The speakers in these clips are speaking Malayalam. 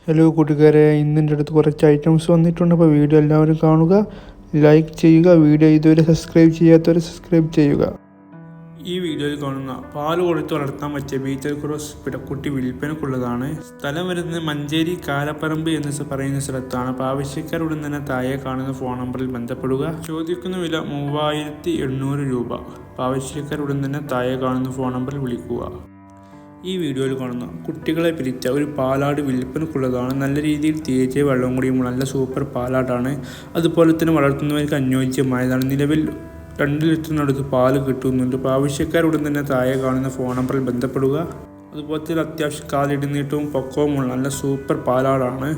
ഹലോ കൂട്ടുകാരെ, ഇന്നെൻ്റെ അടുത്ത് കുറച്ച് ഐറ്റംസ് വന്നിട്ടുണ്ട്. അപ്പോൾ വീഡിയോ എല്ലാവരും കാണുക, ലൈക്ക് ചെയ്യുക. വീഡിയോ ഇതുവരെ സബ്സ്ക്രൈബ് ചെയ്യാത്തവർ സബ്സ്ക്രൈബ് ചെയ്യുക. ഈ വീഡിയോയിൽ കാണുന്ന പാല് കൊടുത്ത് വളർത്താൻ പറ്റിയ ബീറ്റൽ ക്രോസ് പിടക്കുട്ടി വിൽപ്പനക്കുള്ളതാണ്. സ്ഥലം വരുന്നത് മഞ്ചേരി കാലപ്പറമ്പ് എന്ന് പറയുന്ന സ്ഥലത്താണ്. അപ്പോൾ ആവശ്യക്കാരുടൻ തന്നെ താഴെ കാണുന്ന ഫോൺ നമ്പറിൽ ബന്ധപ്പെടുക. ചോദിക്കുന്ന വില 3800 രൂപ. അപ്പോൾ ആവശ്യക്കാരുടൻ തന്നെ താഴെ കാണുന്ന ഫോൺ നമ്പറിൽ വിളിക്കുക. ഈ വീഡിയോയിൽ കാണുന്ന കുട്ടികളെ പിരിച്ച ഒരു പാലാട് വിൽപ്പനക്കുള്ളതാണ്. നല്ല രീതിയിൽ തേച്ച് വെള്ളം കൂടിയും നല്ല സൂപ്പർ പാലാടാണ്. അതുപോലെ തന്നെ വളർത്തുന്നവർക്ക് അനുയോജ്യമായതാണ്. നിലവിൽ 2 ലിറ്ററിനടുത്ത് പാല് കിട്ടുന്നുണ്ട്. അപ്പോൾ ആവശ്യക്കാരുടൻ തന്നെ താഴെ കാണുന്ന ഫോൺ നമ്പറിൽ ബന്ധപ്പെടുക. അതുപോലെ തന്നെ അത്യാവശ്യം കാലിടുന്നീട്ടവും പൊക്കവുമുള്ള നല്ല സൂപ്പർ പാലാടാണ്.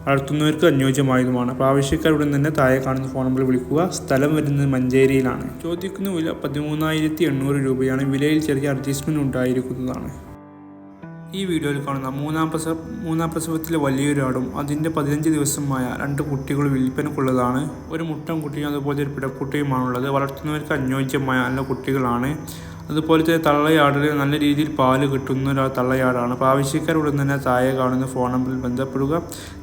വളർത്തുന്നവർക്ക് അനുയോജ്യമായതുമാണ്. അപ്പോൾ ആവശ്യക്കാരുടൻ തന്നെ താഴെ കാണുന്ന ഫോൺ നമ്പറിൽ വിളിക്കുക. സ്ഥലം വരുന്നത് മഞ്ചേരിയിലാണ്. ചോദിക്കുന്ന വില 13,800 രൂപയാണ്. വിലയിൽ ചെറിയ അഡ്ജസ്റ്റ്മെൻറ്റ് ഉണ്ടായിരിക്കുന്നതാണ്. ഈ വീഡിയോയിൽ കാണുന്ന മൂന്നാം പ്രസവത്തിലെ വലിയൊരാടും അതിൻ്റെ 15 ദിവസമായ 2 കുട്ടികൾ വിൽപ്പനക്കുള്ളതാണ്. ഒരു മുട്ടൻ കുട്ടിയും അതുപോലെ ഒരു പിടക്കുട്ടിയുമാണുള്ളത്. വളർത്തുന്നവർക്ക് അനുയോജ്യമായ നല്ല കുട്ടികളാണ്. അതുപോലെ തന്നെ തള്ളയാടിൽ നല്ല രീതിയിൽ പാല് കിട്ടുന്ന ഒരു തള്ളയാടാണ്. അപ്പോൾ ആവശ്യക്കാരുടൻ തന്നെ താഴെ കാണുന്ന ഫോൺ നമ്പറിൽ ബന്ധപ്പെടുക.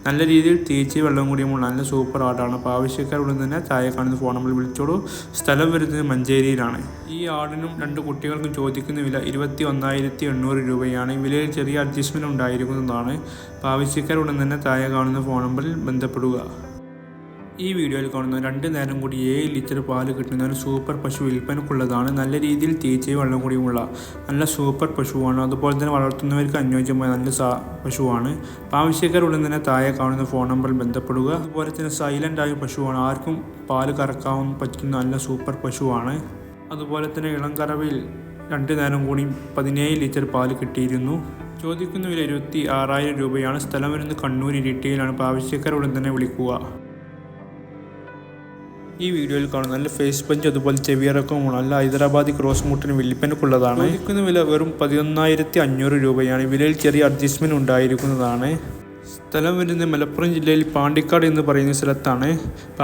നല്ല രീതിയിൽ തേച്ച് വെള്ളം കൂടിയുമുള്ള നല്ല സൂപ്പർ ആടാണ്. അപ്പോൾ ആവശ്യക്കാരുടൻ തന്നെ താഴെ കാണുന്ന ഫോൺ നമ്പറിൽ വിളിച്ചോളൂ. സ്ഥലം വരുന്നത് മഞ്ചേരിയിലാണ്. ഈ ആടിനും 2 കുട്ടികൾക്കും ചോദിക്കുന്ന വില 21,800 രൂപയാണ്. വിലയിൽ ചെറിയ അഡ്ജസ്റ്റ്മെൻറ്റ് ഉണ്ടായിരിക്കുന്നതാണ്. അപ്പോൾ ആവശ്യക്കാരുടൻ തന്നെ താഴെ കാണുന്ന ഫോൺ നമ്പറിൽ ബന്ധപ്പെടുക. ഈ വീഡിയോയിൽ കാണുന്ന 2 നേരം കൂടി 7 ലിറ്റർ പാല് കിട്ടുന്ന ഒരു സൂപ്പർ പശു വിൽപ്പനക്കുള്ളതാണ്. നല്ല രീതിയിൽ തേച്ച് വെള്ളം കൂടിയുമുള്ള നല്ല സൂപ്പർ പശുവാണ്. അതുപോലെ തന്നെ വളർത്തുന്നവർക്ക് അനുയോജ്യമായ നല്ല പശുവാണ്. ആവശ്യക്കാരുടൻ തന്നെ താഴെ കാണുന്ന ഫോൺ നമ്പറിൽ ബന്ധപ്പെടുക. അതുപോലെ തന്നെ സൈലൻ്റ് ആയ പശുവാണ്. ആർക്കും പാല് കറക്കാൻ പറ്റുന്ന നല്ല സൂപ്പർ പശുവാണ്. അതുപോലെ തന്നെ ഇളം കറവയിൽ 2 നേരം കൂടി 17 ലിറ്റർ പാല് കിട്ടിയിരുന്നു. ചോദിക്കുന്ന വില 26,000 രൂപയാണ്. സ്ഥലം വരുന്നത് കണ്ണൂർ ഇരിട്ടിയിലാണ്. അപ്പോൾ ആവശ്യക്കാരുടൻ തന്നെ വിളിക്കുക. ഈ വീഡിയോയിൽ കാണുന്ന നല്ല ഫേസ് പഞ്ച് അതുപോലെ ചെവിയിറക്കവും നല്ല ഹൈദരാബാദി ക്രോസ് മുട്ടിന് വിൽപ്പനക്കുള്ളതാണ്. ചോദിക്കുന്ന വില വെറും 11,500 രൂപയാണ്. വിലയിൽ ചെറിയ അഡ്ജസ്റ്റ്മെൻറ്റ് ഉണ്ടായിരിക്കുന്നതാണ്. സ്ഥലം വരുന്നത് മലപ്പുറം ജില്ലയിൽ പാണ്ടിക്കാട് എന്ന് പറയുന്ന സ്ഥലത്താണ്.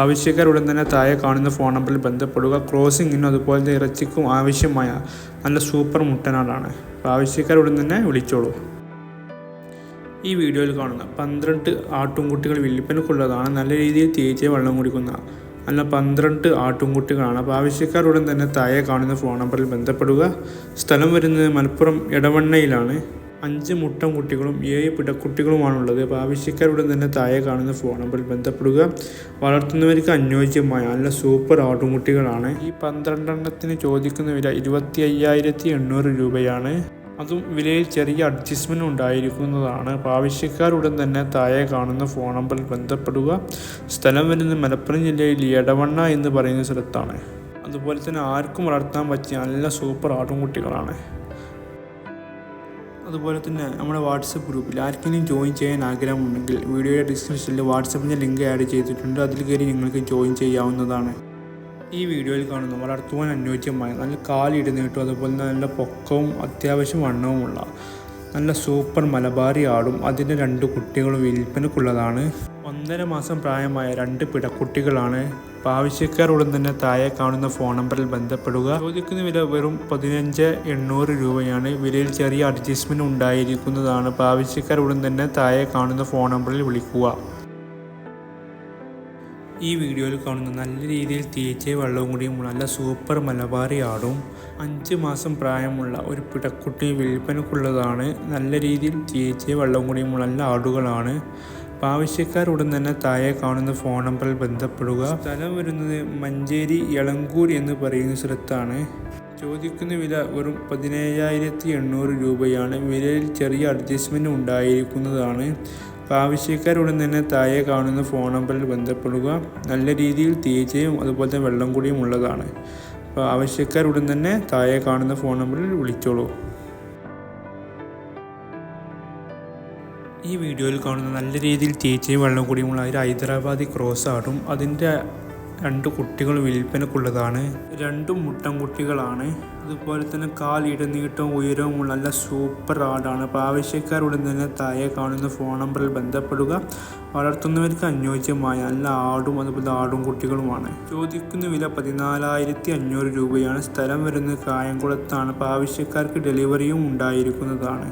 ആവശ്യക്കാരുടൻ തന്നെ താഴെ കാണുന്ന ഫോൺ നമ്പറിൽ ബന്ധപ്പെടുക. ക്രോസിങ്ങിനും അതുപോലെ ഇറച്ചിക്കും ആവശ്യമായ നല്ല സൂപ്പർ മുട്ടനാടാണ്. ആവശ്യക്കാരുടൻ തന്നെ വിളിച്ചോളൂ. ഈ വീഡിയോയിൽ കാണുന്ന 12 ആട്ടുംകുട്ടികൾ വിൽപ്പനക്കുള്ളതാണ്. നല്ല രീതിയിൽ തേച്ച് വെള്ളം കുടിക്കുന്ന നല്ല 12 ആട്ടുംകുട്ടികളാണ്. അപ്പോൾ ആവശ്യക്കാരുടൻ തന്നെ താഴെ കാണുന്ന ഫോൺ നമ്പറിൽ ബന്ധപ്പെടുക. സ്ഥലം വരുന്നത് മലപ്പുറം എടവണ്ണയിലാണ്. 5 മുട്ടൻ കുട്ടികളും 7 പിടക്കുട്ടികളുമാണുള്ളത്. അപ്പോൾ ആവശ്യക്കാരുടൻ തന്നെ താഴെ കാണുന്ന ഫോൺ നമ്പറിൽ ബന്ധപ്പെടുക. വളർത്തുന്നവർക്ക് അനുയോജ്യമായ നല്ല സൂപ്പർ ആട്ടുംകുട്ടികളാണ്. ഈ 12 എണ്ണത്തിന് ചോദിക്കുന്ന വില 25,800 രൂപയാണ്. അതും വിലയിൽ ചെറിയ അഡ്ജസ്റ്റ്മെൻറ്റ് ഉണ്ടായിരിക്കുന്നതാണ്. അപ്പോൾ ആവശ്യക്കാരുടൻ തന്നെ താഴെ കാണുന്ന ഫോൺ നമ്പറിൽ ബന്ധപ്പെടുക. സ്ഥലം വരുന്നത് മലപ്പുറം ജില്ലയിൽ എടവണ്ണ എന്ന് പറയുന്ന സ്ഥലത്താണ്. അതുപോലെ തന്നെ ആർക്കും വളർത്താൻ പറ്റിയ നല്ല സൂപ്പർ ആട്ടുംകുട്ടികളാണ്. അതുപോലെ തന്നെ നമ്മുടെ വാട്സപ്പ് ഗ്രൂപ്പിൽ ആർക്കെങ്കിലും ജോയിൻ ചെയ്യാൻ ആഗ്രഹമുണ്ടെങ്കിൽ വീഡിയോയുടെ ഡിസ്ക്രിപ്ഷനിൽ വാട്സപ്പിൻ്റെ ലിങ്ക് ആഡ് ചെയ്തിട്ടുണ്ട്. അതിൽ കയറി നിങ്ങൾക്ക് ജോയിൻ ചെയ്യാവുന്നതാണ്. ഈ വീഡിയോയിൽ കാണുന്ന വളർത്തുവാൻ അനുയോജ്യമായ നല്ല കാലിടുന്നീട്ടും അതുപോലെ നല്ല പൊക്കവും അത്യാവശ്യം വണ്ണവുമുള്ള നല്ല സൂപ്പർ മലബാറി ആടും അതിൻ്റെ 2 കുട്ടികളും വിൽപ്പനക്കുള്ളതാണ്. 1.5 മാസം പ്രായമായ 2 പിടക്കുട്ടികളാണ്. അപ്പോൾ ആവശ്യക്കാരുടൻ തന്നെ താഴെ കാണുന്ന ഫോൺ നമ്പറിൽ ബന്ധപ്പെടുക. ചോദിക്കുന്ന വില വെറും 15,800 രൂപയാണ്. വിലയിൽ ചെറിയ അഡ്ജസ്റ്റ്മെൻറ്റ് ഉണ്ടായിരിക്കുന്നതാണ്. അപ്പോൾ ആവശ്യക്കാരുടൻ തന്നെ താഴെ കാണുന്ന ഫോൺ നമ്പറിൽ വിളിക്കുക. ഈ വീഡിയോയിൽ കാണുന്ന നല്ല രീതിയിൽ തേച്ച് വെള്ളവും കൂടിയും നല്ല സൂപ്പർ മലബാറി ആടും 5 മാസം പ്രായമുള്ള ഒരു പിടക്കുട്ടി വിൽപ്പനക്കുള്ളതാണ്. നല്ല രീതിയിൽ തേച്ച് വെള്ളവും കൂടിയും നല്ല ആടുകളാണ്. അപ്പോൾ ആവശ്യക്കാരുടൻ തന്നെ താഴെ കാണുന്ന ഫോൺ നമ്പറിൽ ബന്ധപ്പെടുക. സ്ഥലം വരുന്നത് മഞ്ചേരി എളങ്കൂർ എന്ന് പറയുന്ന സ്ഥലത്താണ്. ചോദിക്കുന്ന വില വെറും 17,800 രൂപയാണ്. വിലയിൽ ചെറിയ അഡ്ജസ്റ്റ്മെൻറ്റ് ഉണ്ടായിരിക്കുന്നതാണ്. അപ്പോൾ ആവശ്യക്കാരുടൻ തന്നെ താഴെ കാണുന്ന ഫോൺ നമ്പറിൽ ബന്ധപ്പെടുക. നല്ല രീതിയിൽ തേച്ചയും അതുപോലെ തന്നെ വെള്ളം കൂടിയും ഉള്ളതാണ്. അപ്പോൾ ആവശ്യക്കാരുടൻ തന്നെ താഴെ കാണുന്ന ഫോൺ നമ്പറിൽ വിളിച്ചോളൂ. ഈ വീഡിയോയിൽ കാണുന്ന നല്ല രീതിയിൽ തേച്ചയും വെള്ളം കൂടിയുമുള്ള ഒരു ഹൈദരാബാദി ക്രോസ് ആടും അതിൻ്റെ 2 കുട്ടികൾ വിൽപ്പനക്കുള്ളതാണ്. 2 മുട്ടൻ കുട്ടികളാണ്. അതുപോലെ തന്നെ കാലിടനീട്ടവും ഉയരവുമുള്ള നല്ല സൂപ്പർ ആടാണ്. അപ്പോൾ ആവശ്യക്കാരുടൻ തന്നെ താഴെ കാണുന്ന ഫോൺ നമ്പറിൽ ബന്ധപ്പെടുക. വളർത്തുന്നവർക്ക് അനുയോജ്യമായ നല്ല ആടും അതുപോലെ ആടും കുട്ടികളുമാണ്. ചോദിക്കുന്ന വില 14,500 രൂപയാണ്. സ്ഥലം വരുന്നത് കായംകുളത്താണ്. അപ്പോൾ ആവശ്യക്കാർക്ക് ഡെലിവറിയും ഉണ്ടായിരിക്കുന്നതാണ്.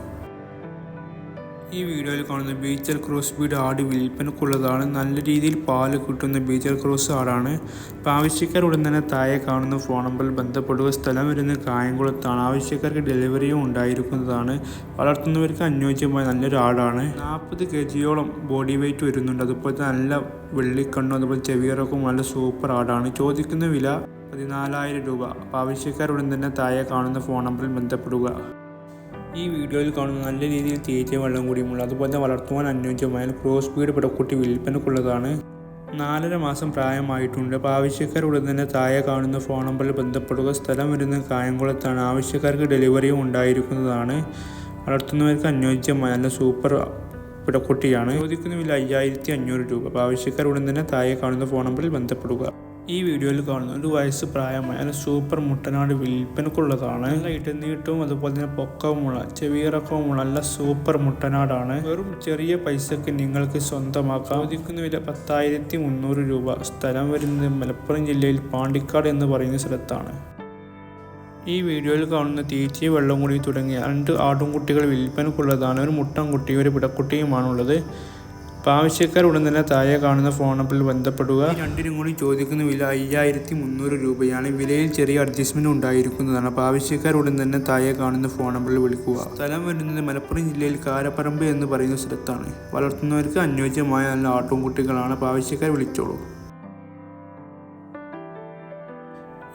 ഈ വീഡിയോയിൽ കാണുന്ന ബീച്ചൽ ക്രോസ് ബീഡ് ആട് വിൽപ്പനക്കുള്ളതാണ്. നല്ല രീതിയിൽ പാല് കിട്ടുന്ന ബീച്ചൽ ക്രോസ് ആടാണ്. അപ്പോൾ ആവശ്യക്കാർ ഉടൻ തന്നെ താഴെ കാണുന്ന ഫോൺ നമ്പറിൽ ബന്ധപ്പെടുക. സ്ഥലം വരുന്നത് കായംകുളത്താണ്. ആവശ്യക്കാർക്ക് ഡെലിവറിയും ഉണ്ടായിരിക്കുന്നതാണ്. വളർത്തുന്നവർക്ക് അനുയോജ്യമായ നല്ലൊരു ആടാണ്. 40 kg ബോഡി വെയിറ്റ് വരുന്നുണ്ട്. അതുപോലെ നല്ല വെള്ളിക്കണ്ണും അതുപോലെ ചെവിയറൊക്കെ നല്ല സൂപ്പർ ആടാണ്. ചോദിക്കുന്ന വില 14,000 രൂപ. അപ്പോൾ ആവശ്യക്കാർ ഉടൻ തന്നെ താഴെ കാണുന്ന ഫോൺ നമ്പറിൽ ബന്ധപ്പെടുക. ഈ വീഡിയോയിൽ കാണുന്ന നല്ല രീതിയിൽ തീറ്റയും വെള്ളം കൂടിയുമുള്ള അതുപോലെ വളർത്തുവാൻ അനുയോജ്യമായ ക്രോസ് ബീഡ് പിടക്കുട്ടി വിൽപ്പനക്കുള്ളതാണ്. 4.5 മാസം പ്രായമായിട്ടുണ്ട്. അപ്പോൾ ആവശ്യക്കാർ ഉടൻ തന്നെ താഴെ കാണുന്ന ഫോൺ നമ്പറിൽ ബന്ധപ്പെടുക. സ്ഥലം വരുന്നത് കായംകുളത്താണ്. ആവശ്യക്കാർക്ക് ഡെലിവറിയും ഉണ്ടായിരിക്കുന്നതാണ്. വളർത്തുന്നവർക്ക് അനുയോജ്യമായ നല്ല സൂപ്പർ പിടക്കുട്ടിയാണ്. ചോദിക്കുന്ന വില 5,500 രൂപ. അപ്പോൾ ആവശ്യക്കാർ ഉടൻ തന്നെ താഴെ കാണുന്ന ഫോൺ നമ്പറിൽ ബന്ധപ്പെടുക. ഈ വീഡിയോയിൽ കാണുന്ന 1 വയസ്സ് പ്രായമായ സൂപ്പർ മുട്ടനാട് വിൽപ്പനക്കുള്ളതാണ്. നല്ല ഇടനീട്ടവും അതുപോലെ തന്നെ പൊക്കവുമുള്ള ചെവിയിറക്കവുമുള്ള നല്ല സൂപ്പർ മുട്ടനാടാണ്. വെറും ചെറിയ പൈസക്ക് നിങ്ങൾക്ക് സ്വന്തമാക്കാം. ചോദിക്കുന്ന വില 10,300 രൂപ. സ്ഥലം വരുന്നത് മലപ്പുറം ജില്ലയിൽ പാണ്ടിക്കാട് എന്ന് പറയുന്ന സ്ഥലത്താണ്. ഈ വീഡിയോയിൽ കാണുന്ന തീറ്റയും വെള്ളം കൂടി തുടങ്ങിയ 2 ആട്ടുംകുട്ടികൾ വിൽപ്പനക്കുള്ളതാണ്. ഒരു മുട്ടൻകുട്ടിയും ഒരു പിടക്കുട്ടിയുമാണുള്ളത്. അപ്പോൾ ആവശ്യക്കാർ ഉടൻ തന്നെ താഴെ കാണുന്ന ഫോൺ നമ്പറിൽ ബന്ധപ്പെടുക. ഈ രണ്ടിനും കൂടി ചോദിക്കുന്ന വില 5,300 രൂപയാണ്. വിലയിൽ ചെറിയ അഡ്ജസ്റ്റ്മെൻറ്റ് ഉണ്ടായിരിക്കുന്നതാണ്. അപ്പോൾ ആവശ്യക്കാർ ഉടൻ തന്നെ താഴെ കാണുന്ന ഫോൺ നമ്പറിൽ വിളിക്കുക. സ്ഥലം വരുന്നത് മലപ്പുറം ജില്ലയിൽ കാരപ്പറമ്പ് എന്ന് പറയുന്ന സ്ഥലത്താണ്. വളർത്തുന്നവർക്ക് അനുയോജ്യമായ നല്ല ആട്ടുംകുട്ടികളാണ്. അപ്പോൾ ആവശ്യക്കാർ വിളിച്ചോളൂ.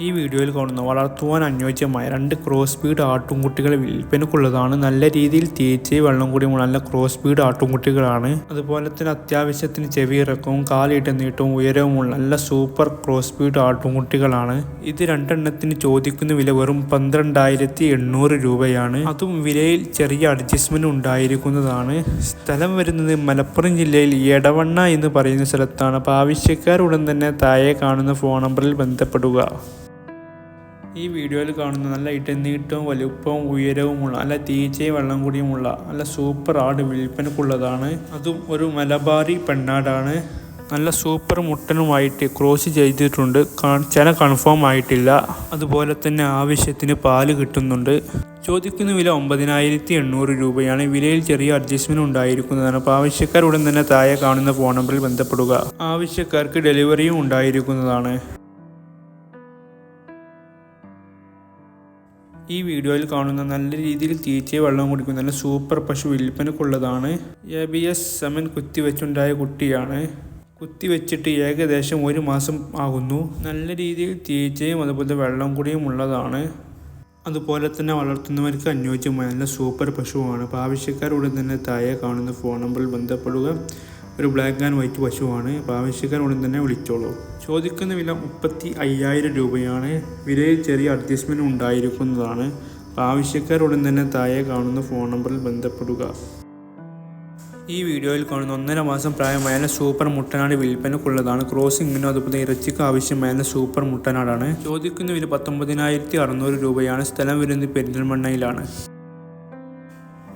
ഈ വീഡിയോയിൽ കാണുന്ന വളർത്തുവാൻ അനുയോജ്യമായ 2 ക്രോസ് ബീഡ് ആട്ടുംകുട്ടികൾ വിൽപ്പനക്കുള്ളതാണ്. നല്ല രീതിയിൽ തീറ്റയും വെള്ളം കൂടിയുമുള്ള നല്ല ക്രോസ് ബീഡ് ആട്ടുംകുട്ടികളാണ്. അതുപോലെ തന്നെ അത്യാവശ്യത്തിന് ചെവിയിറക്കവും കാലിട നീട്ടവും ഉയരവുമുള്ള നല്ല സൂപ്പർ ക്രോസ് ബീഡ് ആട്ടുംകുട്ടികളാണ്. ഇത് 2 എണ്ണത്തിന് ചോദിക്കുന്ന വില വെറും 12,800 രൂപയാണ്. അതും വിലയിൽ ചെറിയ അഡ്ജസ്റ്റ്മെന്റ് ഉണ്ടായിരിക്കുന്നതാണ്. സ്ഥലം വരുന്നത് മലപ്പുറം ജില്ലയിൽ എടവണ്ണ എന്ന് പറയുന്ന സ്ഥലത്താണ്. അപ്പോൾ ആവശ്യക്കാർ ഉടൻ തന്നെ താഴെ കാണുന്ന ഫോൺ നമ്പറിൽ ബന്ധപ്പെടുക. ഈ വീഡിയോയിൽ കാണുന്ന നല്ല ഇടനീട്ടവും വലുപ്പവും ഉയരവുമുള്ള നല്ല തീറ്റയും വെള്ളം കൂടിയുമുള്ള നല്ല സൂപ്പർ ആട് വിൽപ്പനക്കുള്ളതാണ്. അതും ഒരു മലബാറി പെണ്ണാടാണ്. നല്ല സൂപ്പർ മുട്ടനുമായിട്ട് ക്രോസ് ചെയ്തിട്ടുണ്ട്. ചില കൺഫേം ആയിട്ടില്ല. അതുപോലെ തന്നെ ആവശ്യത്തിന് പാല് കിട്ടുന്നുണ്ട്. ചോദിക്കുന്ന വില 9,800 രൂപയാണ്. വിലയിൽ ചെറിയ അഡ്ജസ്റ്റ്മെന്റ് ഉണ്ടായിരിക്കുന്നതാണ്. അപ്പോൾ ആവശ്യക്കാർ ഉടൻ തന്നെ താഴെ കാണുന്ന ഫോൺ നമ്പറിൽ ബന്ധപ്പെടുക. ആവശ്യക്കാർക്ക് ഡെലിവറിയും ഉണ്ടായിരിക്കുന്നതാണ്. ഈ വീഡിയോയിൽ കാണുന്ന നല്ല രീതിയിൽ തീറ്റയും വെള്ളം കുടിക്കുന്ന നല്ല സൂപ്പർ പശു വിൽപ്പനക്കുള്ളതാണ്. ABS സെമൻ കുത്തിവെച്ചുണ്ടായ കുട്ടിയാണ്. കുത്തിവെച്ചിട്ട് ഏകദേശം 1 മാസം ആകുന്നു. നല്ല രീതിയിൽ തീറ്റയും അതുപോലെ വെള്ളം കൂടിയും ഉള്ളതാണ്. അതുപോലെ തന്നെ വളർത്തുന്നവർക്ക് അനുയോജ്യമായ നല്ല സൂപ്പർ പശുവാണ്. അപ്പോൾ ആവശ്യക്കാരുടൻ തന്നെ താഴെ കാണുന്ന ഫോൺ നമ്പറിൽ ബന്ധപ്പെടുക. ഒരു ബ്ലാക്ക് ആൻഡ് വൈറ്റ് പശുവാണ്. അപ്പോൾ ആവശ്യക്കാരുടൻ തന്നെ വിളിച്ചോളൂ. ചോദിക്കുന്ന വില 35,000 രൂപയാണ്. വിലയിൽ ചെറിയ അഡ്ജസ്റ്റ്മെൻറ്റ് ഉണ്ടായിരിക്കുന്നതാണ്. അപ്പോൾ ആവശ്യക്കാരുടൻ തന്നെ താഴെ കാണുന്ന ഫോൺ നമ്പറിൽ ബന്ധപ്പെടുക. ഈ വീഡിയോയിൽ കാണുന്ന 1.5 മാസം പ്രായമായ സൂപ്പർ മുട്ടനാട് വിൽപ്പനക്കുള്ളതാണ്. ക്രോസിങ്ങിനും അതുപോലെ ഇറച്ചിക്ക് ആവശ്യമായ സൂപ്പർ മുട്ടനാടാണ്. ചോദിക്കുന്ന വില 19,600 രൂപയാണ്. സ്ഥലം വരുന്നത് പെരിന്തൽമണ്ണയിലാണ്.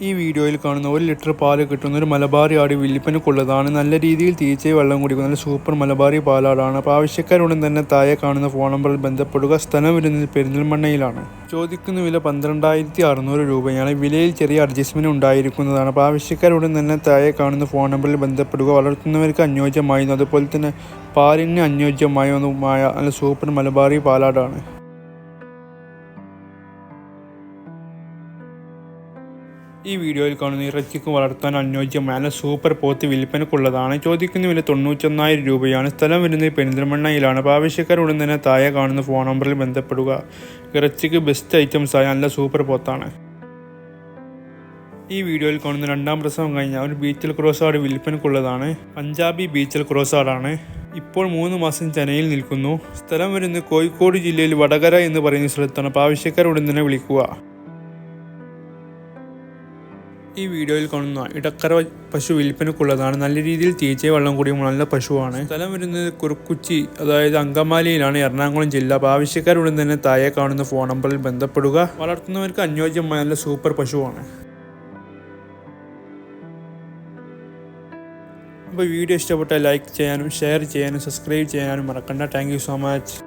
ഈ വീഡിയോയിൽ കാണുന്ന 1 ലിറ്റർ പാല് കിട്ടുന്ന ഒരു മലബാറി ആട് വിൽപ്പനക്കുള്ളതാണ്. നല്ല രീതിയിൽ തീറ്റയും വെള്ളം കുടിക്കുന്ന നല്ല സൂപ്പർ മലബാറി പാലാടാണ്. അപ്പോൾ ആവശ്യക്കാരുടൻ തന്നെ താഴെ കാണുന്ന ഫോൺ നമ്പറിൽ ബന്ധപ്പെടുക. സ്ഥലം വരുന്നത് പെരിന്തൽമണ്ണയിലാണ്. ചോദിക്കുന്ന വില 12,600 രൂപയാണ്. വിലയിൽ ചെറിയ അഡ്ജസ്റ്റ്മെൻറ്റ് ഉണ്ടായിരിക്കുന്നതാണ്. അപ്പോൾ ആവശ്യക്കാരുടൻ തന്നെ താഴെ കാണുന്ന ഫോൺ നമ്പറിൽ ബന്ധപ്പെടുക. വളർത്തുന്നവർക്ക് അനുയോജ്യമായിരുന്നു അതുപോലെ തന്നെ പാലിന് അനുയോജ്യമായ നല്ല സൂപ്പർ മലബാറി പാലാടാണ്. ഈ വീഡിയോയിൽ കാണുന്ന ഇറച്ചിക്ക് വളർത്താൻ അനുയോജ്യമായ സൂപ്പർ പോത്ത് വിൽപ്പനക്കുള്ളതാണ്. ചോദിക്കുന്ന വില 91,000 രൂപയാണ്. സ്ഥലം വരുന്നത് പെരിന്തൽമണ്ണയിലാണ്. അപ്പോൾ ആവശ്യക്കാരുടൻ തന്നെ താഴെ കാണുന്ന ഫോൺ നമ്പറിൽ ബന്ധപ്പെടുക. ഇറച്ചിക്ക് ബെസ്റ്റ് ഐറ്റംസായ നല്ല സൂപ്പർ പോത്താണ്. ഈ വീഡിയോയിൽ കാണുന്ന 2ാം പ്രസവം കഴിഞ്ഞ ഒരു ബീച്ചൽ ക്രോസ് ആട് വിൽപ്പനക്കുള്ളതാണ്. പഞ്ചാബി ബീച്ചൽ ക്രോസ് ആടാണ്. ഇപ്പോൾ 3 മാസം ചെനയിൽ നിൽക്കുന്നു. സ്ഥലം വരുന്നത് കോഴിക്കോട് ജില്ലയിൽ വടകര എന്ന് പറയുന്ന സ്ഥലത്താണ്. അപ്പോൾ ആവശ്യക്കാരുടൻ തന്നെ വിളിക്കുക. ഈ വീഡിയോയിൽ കാണുന്ന ഇടക്കര പശു വിൽപ്പനക്കുള്ളതാണ്. നല്ല രീതിയിൽ തീറ്റയും വെള്ളം കൂടിയും നല്ല പശുവാണ്. സ്ഥലം വരുന്നത് കുറുക്കുച്ചി അതായത് അങ്കമാലിയിലാണ്, എറണാകുളം ജില്ല. അപ്പോൾ ആവശ്യക്കാരുടൻ തന്നെ താഴെ കാണുന്ന ഫോൺ നമ്പറിൽ ബന്ധപ്പെടുക. വളർത്തുന്നവർക്ക് അനുയോജ്യമായ നല്ല സൂപ്പർ പശുവാണ്. അപ്പോൾ വീഡിയോ ഇഷ്ടപ്പെട്ടാൽ ലൈക്ക് ചെയ്യാനും ഷെയർ ചെയ്യാനും സബ്സ്ക്രൈബ് ചെയ്യാനും മറക്കണ്ട. Thank you so much.